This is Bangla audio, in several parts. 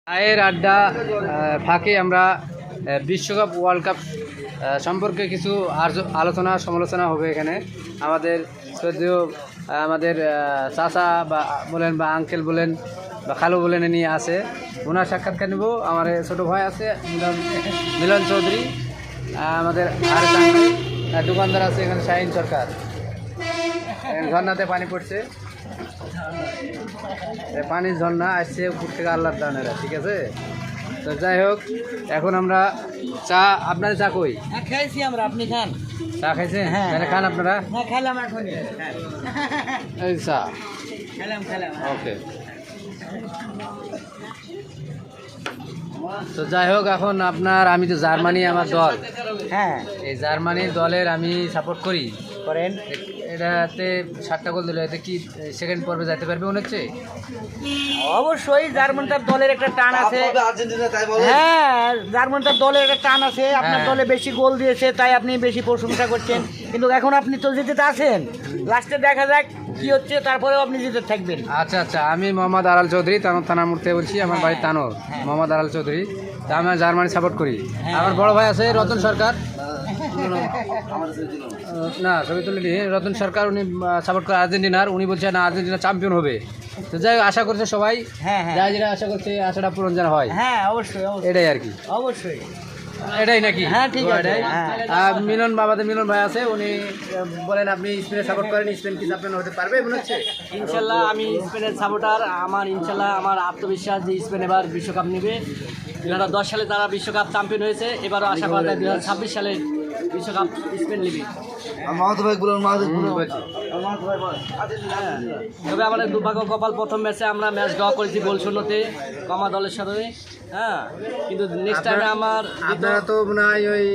চায়ের আড্ডা ফাঁকে আমরা বিশ্বকাপ ওয়ার্ল্ড কাপ সম্পর্কে কিছু আলোচনা সমালোচনা হবে এখানে। আমাদের যদিও আমাদের চাচা বা বলেন বা আঙ্কেল বলেন বা খালু বলেন নিয়ে আছে, ওনার সাক্ষাৎকার নেব। আমার ছোটো ভাই আছে মিলন চৌধুরী, আমাদের আর দোকানদার আছে এখানে শাহিন সরকার। ঝর্ণাতে পানি পড়ছে, পানির ঝর্ণা আসছে উপর থেকে আল্লাহর দানেরা, ঠিক আছে। তো যাই হোক, এখন আমরা চা, আপনারা চা কই খাইছি আমরা, আপনি খান? চা খাইছেন? হ্যাঁ, খান আপনারা? হ্যাঁ খেলাম এখন, এই চা খেলাম। ওকে। তো যাই হোক, এখন আপনার, আমি তো জার্মানি আমার দল, হ্যাঁ এই জার্মানির দলের আমি সাপোর্ট করি। করেন? এটাতে 7টা গোল দিল, এতে কি সেকেন্ড পর্বে যেতে পারবে মনে হচ্ছে? অবশ্যই জার্মান তার দলের একটা টান আছে। হ্যাঁ, জার্মান তার দলের একটা টান আছে। আপনার দলে বেশি গোল দিয়েছে তাই আপনি বেশি প্রশংসা করছেন, কিন্তু এখন আপনি তো জিতে আছেন। লাস্টে দেখা যাক কি হচ্ছে, তারপরেও আপনি জিতে থাকবেন। আচ্ছা আচ্ছা, আমি মোহাম্মদ আরাল চৌধুরী, তানোর থানামুর থেকে বলছি। আমার বাড়ি তানোর, মোহাম্মদ আরাল চৌধুরী। তা আমি জার্মানি সাপোর্ট করি। আমার বড় ভাই আছে রতন সরকার, না ছবি তুলে নিয়ে, রতন সরকার, উনি সাপোর্ট করে আর্জেন্টিনার। উনি বলছে না, আর্জেন্টিনা চ্যাম্পিয়ন হবে। তো যাই হোক, আশা করছে সবাই, যারা যেটা আশা করছে আশাটা পূরণ যেন হয়। হ্যাঁ অবশ্যই, এটাই আর কি, অবশ্যই এটাই নাকি? হ্যাঁ ঠিক আছে। মিলন, বাবাদের মিলন ভাই আছে, উনি বলেন আপনি স্পেনে সাপোর্ট করেন, স্পেন কি চ্যাম্পিয়ন হতে পারবে মনে হচ্ছে? ইনশাল্লাহ আমি স্পেনের সাপোর্টার। আমার ইনশাল্লাহ আমার আত্মবিশ্বাস যে স্পেন এবার বিশ্বকাপ নেবে। 2010 সালে তারা বিশ্বকাপ চ্যাম্পিয়ন হয়েছে, এবারও আশা করা যায় 2026 সালে বিশ্বকাপ স্পেন নেবে। তবে আমাদের দুর্ভাগ্য কপাল, প্রথম ম্যাচে আমরা ম্যাচ ড্র করেছি গোল শূন্যতে কমা দলের সাথে। হ্যাঁ, কিন্তু নেক্সট টাইমে আপনারা তো মনে হয় ওই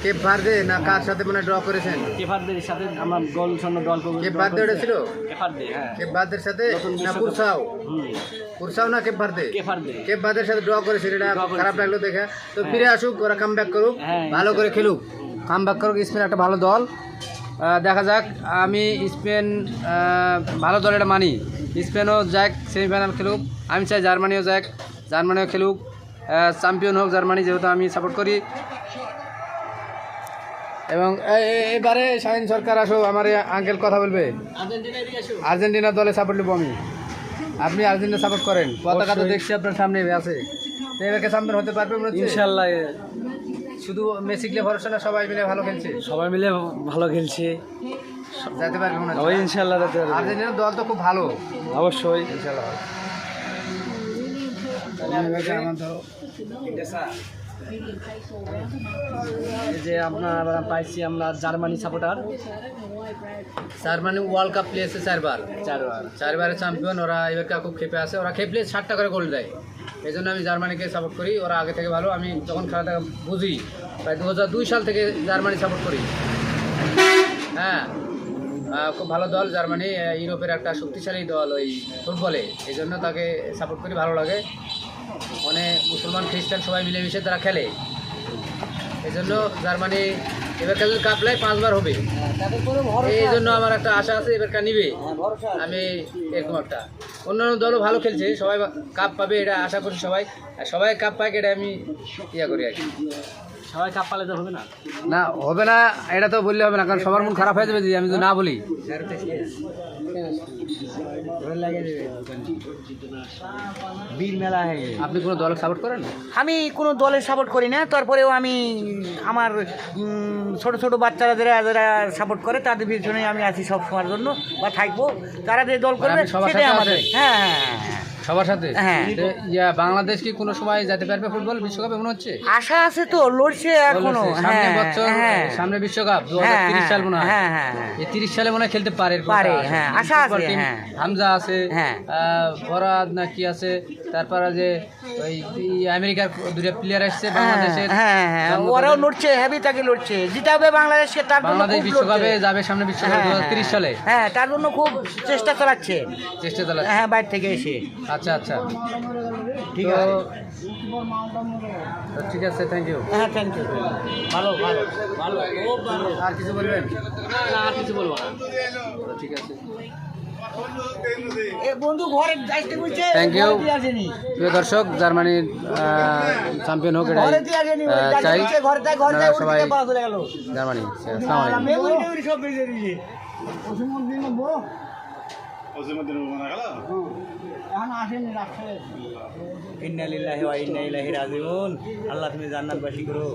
কেপ ভার্দে না কার সাথে মনে ড্র করেছেন? কেফারদের সাথে আমরা গোল শূন্য দল করব। কেপ ভার্দে ওটা ছিল? কেফারদের, হ্যাঁ, কেপ ভার্দের সাথে না কুরসাও? কুরসাও না কেপ ভার্দে? কেপ ভার্দের সাথে ড্র করেছে, এটা খারাপ লাগলো দেখে। তো ফিরে আসুক, ওরা কাম ব্যাক করুক, ভালো করে খেলুক, কাম ব্যাক করুক। স্পেন একটা ভালো দল, দেখা যাক। আমি স্পেন ভালো দল এটা মানি। স্পেনও যাক, সেমিফাইনাল খেলুক। আমি চাই জার্মানিও যাক, জার্মানিও খেলুক, চ্যাম্পিয়ন হোক জার্মানি, যেহেতু আমি সাপোর্ট করি। এবং এবারে শাহিন সরকার আসো, আমার আঙ্কেল কথা বলবে। আর্জেন্টিনা দলে সাপোর্ট নেবো আমি। আপনি আর্জেন্টিনা সাপোর্ট করেন, পতাকা তো দেখছি আপনার সামনে আছে। এবারকে চ্যাম্পিয়ন হতে পারবে মনে হচ্ছে? ইনশাল্লাহ। শুধু মেসি খেলে ভরসা না, সবাই মিলে ভালো খেলছে? সবাই মিলে ভালো খেলছে, যেতে পারবে মনে ওই ইনশাল্লাহ যেতে পারবে। আর্জেন্টিনার দল তো খুব ভালো, অবশ্যই ইনশাল্লাহ। এই যে আমরা পাইছি, আমরা Germany supporter. Germany world cup প্লেয়েছে চারবারের চ্যাম্পিয়ন। ওরা এবার খুব খেপে আছে, ওরা খেপলে 7টা করে গোল দেয়। এই জন্য আমি জার্মানিকে সাপোর্ট করি, ওরা আগে থেকে ভালো। আমি যখন খেলাটা বুঝি, প্রায় 2002 সাল থেকে জার্মানি সাপোর্ট করি। হ্যাঁ, খুব ভালো দল জার্মানি, ইউরোপের একটা শক্তিশালী দল ওই ফুটবলে। এই জন্য তাকে সাপোর্ট করি, ভালো লাগে। অনেক মুসলমান খ্রিস্টান সবাই মিলেমিশে তারা খেলে, এই জন্য জার্মানি এবারকার যদি কাপ নেয় 5বার হবে। এই জন্য আমার একটা আশা আছে এবারকার নিবে। আমি এরকম একটা, অন্যান্য দলও ভালো খেলছে, সবাই কাপ পাবে এটা আশা করি। সবাই কাপ পাক, এটা আমি ইয়া করি আর কি। সবাই কাপ পালে তো হবে না, না হবে না, এটা তো বললে হবে না, কারণ সবার মন খারাপ হয়ে যাবে যদি আমি তো না বলি। বীর মেলা হয়ে গেছে। আপনি কোনো দল সাপোর্ট করেন? আমি কোনো দলের সাপোর্ট করি না, তারপরেও আমি আমার ছোট ছোট বাচ্চারা যারা সাপোর্ট করে তাদের পিছনে আমি আছি সব সময়ের জন্য, বা থাকবো। তারা যে দল করবে সেটাই আমাদের। হ্যাঁ হ্যাঁ হ্যাঁ, সবার সাথে। হ্যাঁ, বাংলাদেশ কি কোনো সময় যেতে পারবে ফুটবল বিশ্বকাপে মনে হচ্ছে? আশা আছে তো, লড়ছে এখনো। সামনে বছর, সামনে বিশ্বকাপ 2030 সাল মনে হয়। এই 30 সালে মনে হয় খেলতে পারে। হ্যাঁ, আশা আছে। হামজা আছে, ফরাদ না কি আছে, তারপরে যে ওই আমেরিকার 2টা প্লেয়ার আসছে বাংলাদেশের। ওরাও লড়ছে, হেভি তাকে লড়ছে, জিতাবে বাংলাদেশকে। তার জন্য বাংলাদেশ বিশ্বকাপে যাবে, সামনে বিশ্বকাপ 2030 সালে। হ্যাঁ, তার জন্য খুব চেষ্টা চালাচ্ছে। হ্যাঁ, বাইরে থেকে এসে। আচ্ছা আচ্ছা, ঠিক আছে, ঠিক আছে, থ্যাংক ইউ। হ্যাঁ থ্যাংক ইউ। ভালো ভালো ভালো, খুব ভালো। আর কিছু বলবেন? আর কিছু বলবো না, ঠিক আছে। এ বন্ধু ঘরে যাইতে বলছে Thank you. ঘরে দিয়ে আসেনি প্রিয় দর্শক, জার্মানির চ্যাম্পিয়ন হোক এটাই ঘরে দিয়ে আসেনি চাই। ঘরে তাই ঘরে আপনারা তাই সবাই ওদিকে পাওয়া চলে গেল জার্মানি। আসসালামু আলাইকুম। মেমোরি টেমোরি সব বেরিয়ে দিয়েছে এখন আসেনি রাখছে ইন্না লিল্লাহি ওয়া ইন্না ইলাইহি রাজিউন আল্লাহ তুমি জান্নাতবাসী করো